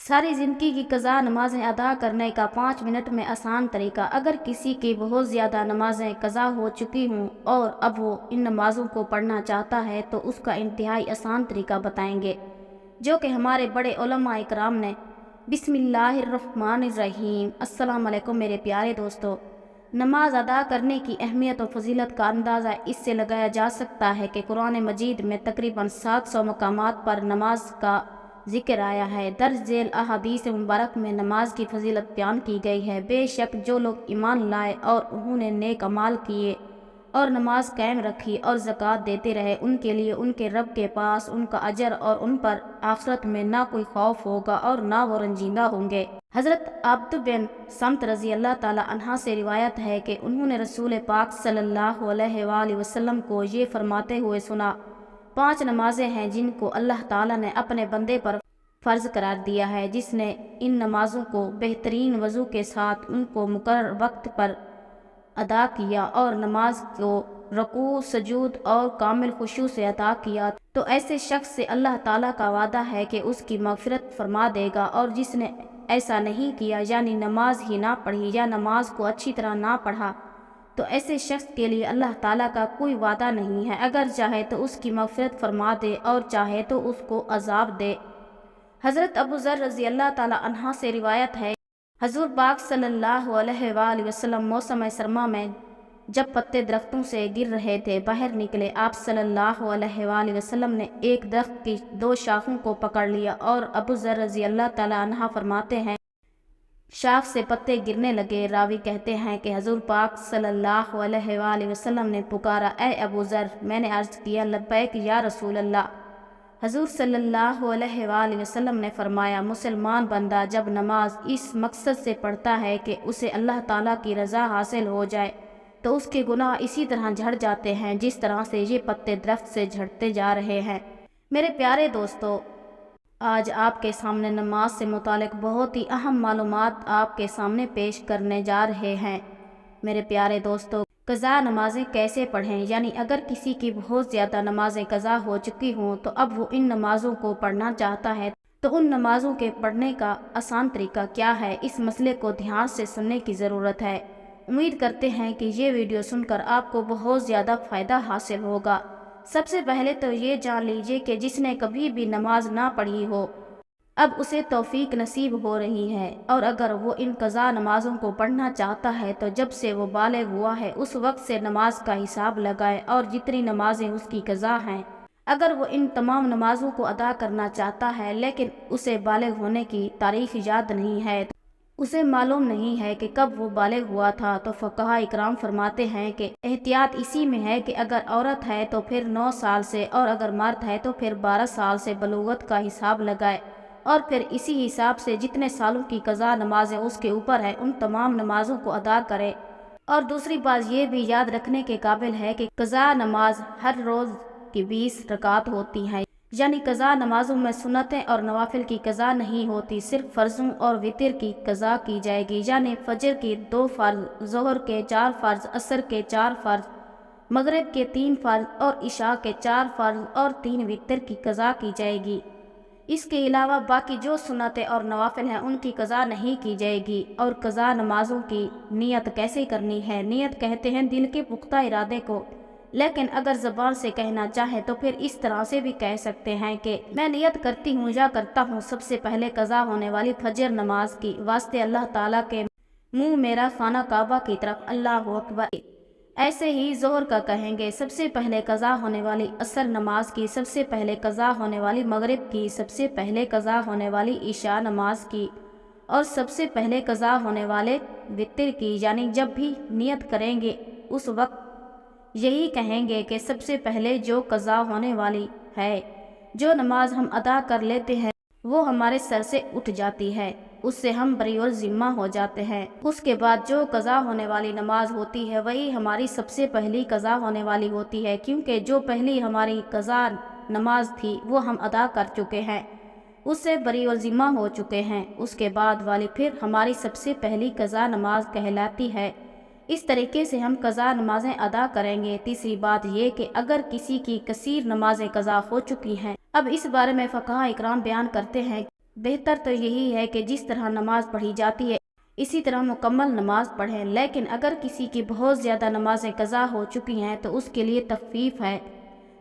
ساری زندگی کی قضا نمازیں ادا کرنے کا 5 منٹ میں آسان طریقہ۔ اگر کسی کی بہت زیادہ نمازیں قضا ہو چکی ہوں اور اب وہ ان نمازوں کو پڑھنا چاہتا ہے تو اس کا انتہائی آسان طریقہ بتائیں گے، جو کہ ہمارے بڑے علماء اکرام نے۔ بسم اللہ الرحمن الرحیم۔ السلام علیکم میرے پیارے دوستو۔ نماز ادا کرنے کی اہمیت و فضیلت کا اندازہ اس سے لگایا جا سکتا ہے کہ قرآن مجید میں تقریباً 700 مقامات پر نماز کا ذکر آیا ہے۔ درج ذیل احادیث مبارک میں نماز کی فضیلت بیان کی گئی ہے۔ بے شک جو لوگ ایمان لائے اور انہوں نے نیک اعمال کیے اور نماز قائم رکھی اور زکوٰۃ دیتے رہے، ان کے لیے ان کے رب کے پاس ان کا اجر اور ان پر آخرت میں نہ کوئی خوف ہوگا اور نہ وہ رنجیدہ ہوں گے۔ حضرت عبد بن صمت رضی اللہ تعالی عنہ سے روایت ہے کہ انہوں نے رسول پاک صلی اللہ علیہ وآلہ وسلم کو یہ فرماتے ہوئے سنا: 5 نمازیں ہیں جن کو اللہ تعالیٰ نے اپنے بندے پر فرض قرار دیا ہے۔ جس نے ان نمازوں کو بہترین وضو کے ساتھ ان کو مقرر وقت پر ادا کیا اور نماز کو رکوع، سجود اور کامل خشوع سے ادا کیا تو ایسے شخص سے اللہ تعالیٰ کا وعدہ ہے کہ اس کی مغفرت فرما دے گا، اور جس نے ایسا نہیں کیا، یعنی نماز ہی نہ پڑھی یا نماز کو اچھی طرح نہ پڑھا، تو ایسے شخص کے لیے اللہ تعالیٰ کا کوئی وعدہ نہیں ہے۔ اگر چاہے تو اس کی مغفرت فرما دے اور چاہے تو اس کو عذاب دے۔ حضرت ابو ذر رضی اللہ تعالیٰ عنہ سے روایت ہے، حضور پاک صلی اللہ علیہ وآلہ وسلم موسم سرما میں جب پتے درختوں سے گر رہے تھے باہر نکلے۔ آپ صلی اللہ علیہ وآلہ وسلم نے ایک درخت کی 2 شاخوں کو پکڑ لیا اور ابو ذر رضی اللہ تعالیٰ عنہ فرماتے ہیں شاخ سے پتے گرنے لگے۔ راوی کہتے ہیں کہ حضور پاک صلی اللہ علیہ وآلہ وسلم نے پکارا: اے ابو ذر! میں نے عرض کیا: لبیک یا رسول اللہ۔ حضور صلی اللہ علیہ وآلہ وسلم نے فرمایا: مسلمان بندہ جب نماز اس مقصد سے پڑھتا ہے کہ اسے اللہ تعالیٰ کی رضا حاصل ہو جائے تو اس کے گناہ اسی طرح جھڑ جاتے ہیں جس طرح سے یہ پتے درخت سے جھڑتے جا رہے ہیں۔ میرے پیارے دوستو، آج آپ کے سامنے نماز سے متعلق بہت ہی اہم معلومات آپ کے سامنے پیش کرنے جا رہے ہیں۔ میرے پیارے دوستو، قضا نمازیں کیسے پڑھیں، یعنی اگر کسی کی بہت زیادہ نمازیں قضا ہو چکی ہوں تو اب وہ ان نمازوں کو پڑھنا چاہتا ہے تو ان نمازوں کے پڑھنے کا آسان طریقہ کیا ہے، اس مسئلے کو دھیان سے سننے کی ضرورت ہے۔ امید کرتے ہیں کہ یہ ویڈیو سن کر آپ کو بہت زیادہ فائدہ حاصل ہوگا۔ سب سے پہلے تو یہ جان لیجئے کہ جس نے کبھی بھی نماز نہ پڑھی ہو اب اسے توفیق نصیب ہو رہی ہے، اور اگر وہ ان قضا نمازوں کو پڑھنا چاہتا ہے تو جب سے وہ بالغ ہوا ہے اس وقت سے نماز کا حساب لگائے اور جتنی نمازیں اس کی قضا ہیں اگر وہ ان تمام نمازوں کو ادا کرنا چاہتا ہے لیکن اسے بالغ ہونے کی تاریخ یاد نہیں ہے، اسے معلوم نہیں ہے کہ کب وہ بالغ ہوا تھا، تو فقہاء اکرام فرماتے ہیں کہ احتیاط اسی میں ہے کہ اگر عورت ہے تو پھر 9 سال سے اور اگر مرد ہے تو پھر 12 سال سے بلوغت کا حساب لگائے اور پھر اسی حساب سے جتنے سالوں کی قضا نمازیں اس کے اوپر ہے ان تمام نمازوں کو ادا کرے۔ اور دوسری بات یہ بھی یاد رکھنے کے قابل ہے کہ قضا نماز ہر روز کی 20 رکعت ہوتی ہیں، یعنی قضا نمازوں میں سنتیں اور نوافل کی قضا نہیں ہوتی، صرف فرضوں اور وتر کی قضا کی جائے گی، یعنی فجر کی 2 فرض، ظہر کے 4 فرض، عصر کے 4 فرض، مغرب کے 3 فرض اور عشاء کے 4 فرض اور 3 وتر کی قضا کی جائے گی۔ اس کے علاوہ باقی جو سنتیں اور نوافل ہیں ان کی قضا نہیں کی جائے گی۔ اور قضا نمازوں کی نیت کیسے کرنی ہے؟ نیت کہتے ہیں دل کے پختہ ارادے کو، لیکن اگر زبان سے کہنا چاہے تو پھر اس طرح سے بھی کہہ سکتے ہیں کہ میں نیت کرتی ہوں یا کرتا ہوں سب سے پہلے قضا ہونے والی فجر نماز کی واسطے اللہ تعالیٰ کے منہ میرا خانہ کعبہ کی طرف، اللہ اکبر۔ ایسے ہی ظہر کا کہیں گے سب سے پہلے قضا ہونے والی عصر نماز کی، سب سے پہلے قضا ہونے والی مغرب کی، سب سے پہلے قضا ہونے والی عشاء نماز کی اور سب سے پہلے قضا ہونے والے وتر کی، یعنی جب بھی نیت کریں گے اس وقت یہی کہیں گے کہ سب سے پہلے جو قضا ہونے والی ہے، جو نماز ہم ادا کر لیتے ہیں وہ ہمارے سر سے اٹھ جاتی ہے، اس سے ہم بری الذمہ ہو جاتے ہیں۔ اس کے بعد جو قضا ہونے والی نماز ہوتی ہے وہی ہماری سب سے پہلی قضا ہونے والی ہوتی ہے، کیونکہ جو پہلی ہماری قضا نماز تھی وہ ہم ادا کر چکے ہیں، اس سے بری الذمہ ہو چکے ہیں۔ اس کے بعد والی پھر ہماری سب سے پہلی قضا نماز کہلاتی ہے۔ اس طریقے سے ہم قضا نمازیں ادا کریں گے۔ تیسری بات یہ کہ اگر کسی کی کثیر نمازیں قضا ہو چکی ہیں، اب اس بارے میں فقہاء اکرام بیان کرتے ہیں بہتر تو یہی ہے کہ جس طرح نماز پڑھی جاتی ہے اسی طرح مکمل نماز پڑھیں، لیکن اگر کسی کی بہت زیادہ نمازیں قضا ہو چکی ہیں تو اس کے لیے تخفیف ہے۔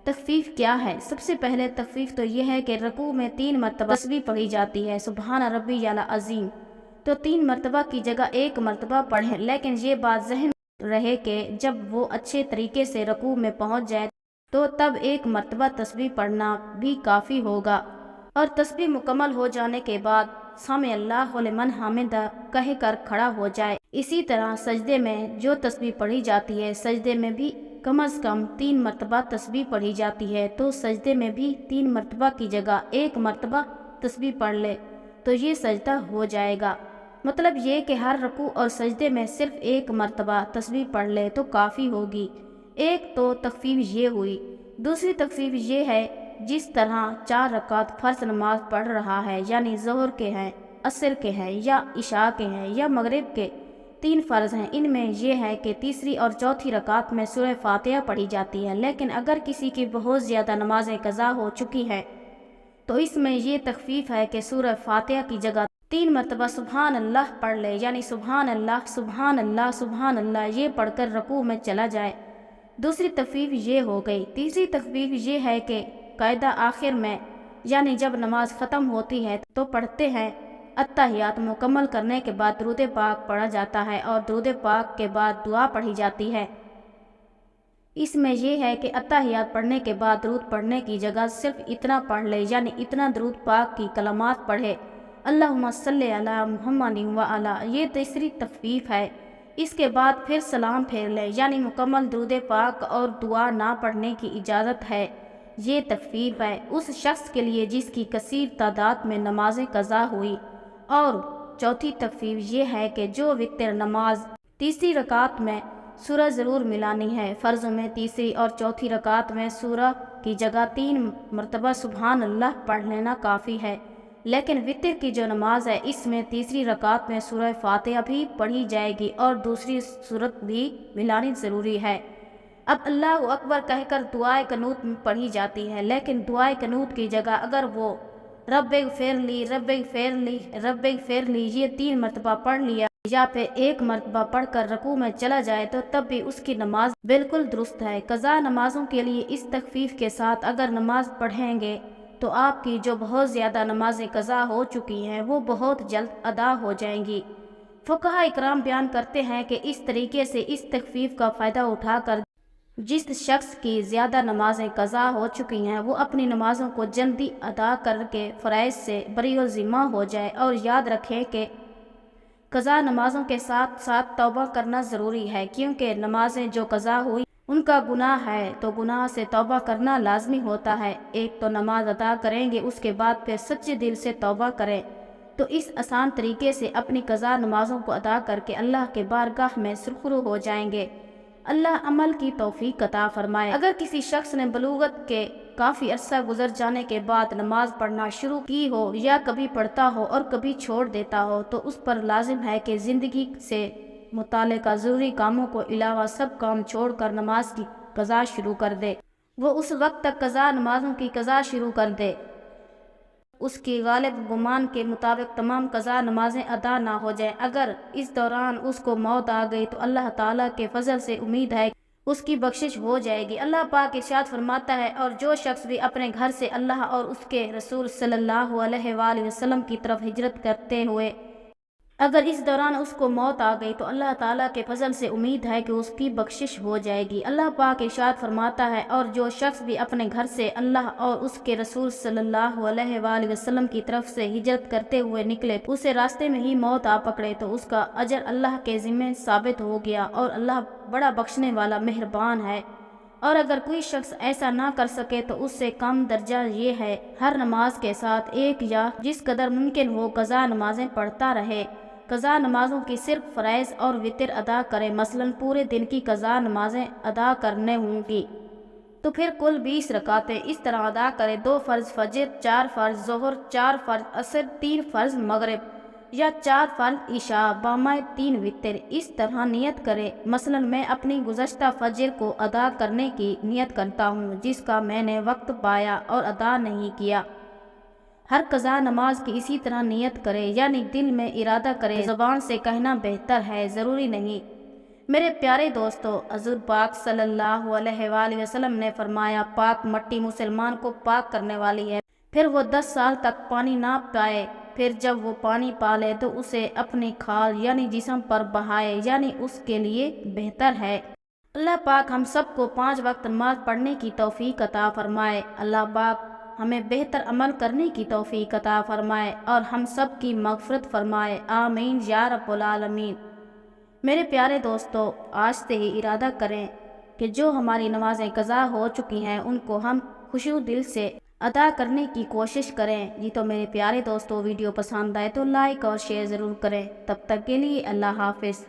تخفیف کیا ہے؟ سب سے پہلے تخفیف تو یہ ہے کہ رکوع میں 3 مرتبہ تسبیح پڑھی جاتی ہے، سبحان ربی العظیم، تو 3 مرتبہ کی جگہ 1 مرتبہ پڑھیں، لیکن یہ بات ذہن رہے کہ جب وہ اچھے طریقے سے رکوع میں پہنچ جائے تو تب 1 مرتبہ تسبیح پڑھنا بھی کافی ہوگا، اور تسبیح مکمل ہو جانے کے بعد سمع اللہ لمن حمدہ کہہ کر کھڑا ہو جائے۔ اسی طرح سجدے میں جو تسبیح پڑھی جاتی ہے سجدے میں بھی کم از کم 3 مرتبہ تسبیح پڑھی جاتی ہے، تو سجدے میں بھی 3 مرتبہ کی جگہ 1 مرتبہ تسبیح پڑھ لے تو یہ سجدہ ہو جائے گا۔ مطلب یہ کہ ہر رکوع اور سجدے میں صرف 1 مرتبہ تسبیح پڑھ لے تو کافی ہوگی۔ ایک تو تخفیف یہ ہوئی۔ دوسری تخفیف یہ ہے جس طرح 4 رکعت فرض نماز پڑھ رہا ہے، یعنی ظہر کے ہیں، عصر کے ہیں یا عشاء کے ہیں یا مغرب کے 3 فرض ہیں، ان میں یہ ہے کہ تیسری اور چوتھی رکعت میں سورہ فاتحہ پڑھی جاتی ہے، لیکن اگر کسی کی بہت زیادہ نمازیں قضا ہو چکی ہیں تو اس میں یہ تخفیف ہے کہ سورہ فاتحہ کی جگہ 3 مرتبہ سبحان اللہ پڑھ لے، یعنی سبحان اللہ سبحان اللہ سبحان اللہ، یہ پڑھ کر رکوع میں چلا جائے۔ دوسری تخفیف یہ ہو گئی۔ تیسری تخفیف یہ ہے کہ قاعدہ آخر میں، یعنی جب نماز ختم ہوتی ہے تو پڑھتے ہیں اتحیات مکمل کرنے کے بعد درود پاک پڑھا جاتا ہے اور درود پاک کے بعد دعا پڑھی جاتی ہے۔ اس میں یہ ہے کہ اتحیات پڑھنے کے بعد درود پڑھنے کی جگہ صرف اتنا پڑھ لے، یعنی اتنا درود پاک کی کلمات پڑھے، اللہم صلی علی محمد وعلی، یہ تیسری تخفیف ہے۔ اس کے بعد پھر سلام پھیر لے، یعنی مکمل درود پاک اور دعا نہ پڑھنے کی اجازت ہے، یہ تخفیف ہے اس شخص کے لیے جس کی کثیر تعداد میں نمازیں قضا ہوئی۔ اور چوتھی تخفیف یہ ہے کہ جو وتر نماز تیسری رکعت میں سورہ ضرور ملانی ہے، فرض میں تیسری اور چوتھی رکعت میں سورہ کی جگہ 3 مرتبہ سبحان اللہ پڑھ لینا کافی ہے، لیکن وتر کی جو نماز ہے اس میں تیسری رکعت میں سورہ فاتحہ بھی پڑھی جائے گی اور دوسری سورت بھی ملانی ضروری ہے۔ اب اللہ اکبر کہہ کر دعائے قنوت پڑھی جاتی ہے، لیکن دعائے قنوت کی جگہ اگر وہ رب اغفر لی رب اغفر لی رب اغفر لی یہ 3 مرتبہ پڑھ لیا یا پھر 1 مرتبہ پڑھ کر رکوع میں چلا جائے تو تب بھی اس کی نماز بالکل درست ہے۔ قضا نمازوں کے لیے اس تخفیف کے ساتھ اگر نماز پڑھیں گے تو آپ کی جو بہت زیادہ نمازیں قضا ہو چکی ہیں وہ بہت جلد ادا ہو جائیں گی۔ فقہاء اکرام بیان کرتے ہیں کہ اس طریقے سے اس تخفیف کا فائدہ اٹھا کر جس شخص کی زیادہ نمازیں قضا ہو چکی ہیں وہ اپنی نمازوں کو جلدی ادا کر کے فرائض سے بری الذمہ ہو جائے، اور یاد رکھیں کہ قضا نمازوں کے ساتھ ساتھ توبہ کرنا ضروری ہے، کیونکہ نمازیں جو قضا ہوئی ان کا گناہ ہے تو گناہ سے توبہ کرنا لازمی ہوتا ہے۔ ایک تو نماز ادا کریں گے، اس کے بعد پھر سچے دل سے توبہ کریں، تو اس آسان طریقے سے اپنی قضا نمازوں کو ادا کر کے اللہ کے بارگاہ میں سرخرو ہو جائیں گے۔ اللہ عمل کی توفیق عطا فرمائے۔ اگر کسی شخص نے بلوغت کے کافی عرصہ گزر جانے کے بعد نماز پڑھنا شروع کی ہو یا کبھی پڑھتا ہو اور کبھی چھوڑ دیتا ہو تو اس پر لازم ہے کہ زندگی سے متعلقہ ضروری کاموں کو علاوہ سب کام چھوڑ کر نماز کی قضا شروع کر دے۔ وہ اس وقت تک قضا نمازوں کی قضا شروع کر دے اس کی غالب گمان کے مطابق تمام قضا نمازیں ادا نہ ہو جائیں۔ اگر اس دوران اس کو موت آ گئی تو اللہ تعالیٰ کے فضل سے امید ہے اس کی بخشش ہو جائے گی۔ اللہ پاک ارشاد فرماتا ہے، اور جو شخص بھی اپنے گھر سے اللہ اور اس کے رسول صلی اللہ علیہ وآلہ وسلم کی طرف ہجرت کرتے ہوئے اگر اس دوران اس کو موت آ گئی تو اللہ تعالیٰ کے فضل سے امید ہے کہ اس کی بخشش ہو جائے گی۔ اللہ پاک ارشاد فرماتا ہے، اور جو شخص بھی اپنے گھر سے اللہ اور اس کے رسول صلی اللہ علیہ وآلہ وسلم کی طرف سے ہجرت کرتے ہوئے نکلے، اسے راستے میں ہی موت آ پکڑے تو اس کا اجر اللہ کے ذمہ ثابت ہو گیا، اور اللہ بڑا بخشنے والا مہربان ہے۔ اور اگر کوئی شخص ایسا نہ کر سکے تو اس سے کم درجہ یہ ہے ہر نماز کے ساتھ ایک یا جس قدر ممکن ہو قضا نمازیں پڑھتا رہے۔ قضا نمازوں کی صرف فرائض اور وتر ادا کرے، مثلا پورے دن کی قضا نمازیں ادا کرنے ہوں گی تو پھر کل 20 رکعتیں اس طرح ادا کرے: 2 فرض فجر، 4 فرض ظہر، 4 فرض عصر، 3 فرض مغرب، یا 4 فرض عشاء بامائے 3 وتر۔ اس طرح نیت کرے، مثلا میں اپنی گزشتہ فجر کو ادا کرنے کی نیت کرتا ہوں جس کا میں نے وقت پایا اور ادا نہیں کیا، ہر قضا نماز کی اسی طرح نیت کرے، یعنی دل میں ارادہ کرے، زبان سے کہنا بہتر ہے، ضروری نہیں۔ میرے پیارے دوستو، حضور پاک صلی اللہ علیہ وآلہ وسلم نے فرمایا، پاک مٹی مسلمان کو پاک کرنے والی ہے۔ پھر وہ 10 سال تک پانی نہ پائے، پھر جب وہ پانی پا لے تو اسے اپنی کھال یعنی جسم پر بہائے، یعنی اس کے لیے بہتر ہے۔ اللہ پاک ہم سب کو 5 وقت نماز پڑھنے کی توفیق عطا فرمائے۔ اللہ پاک ہمیں بہتر عمل کرنے کی توفیق عطا فرمائے اور ہم سب کی مغفرت فرمائے، آمین یا رب العالمین۔ میرے پیارے دوستو، آج سے ہی ارادہ کریں کہ جو ہماری نمازیں قضا ہو چکی ہیں ان کو ہم خشوع دل سے ادا کرنے کی کوشش کریں۔ جی تو میرے پیارے دوستو، ویڈیو پسند آئے تو لائک اور شیئر ضرور کریں۔ تب تک کے لیے اللہ حافظ۔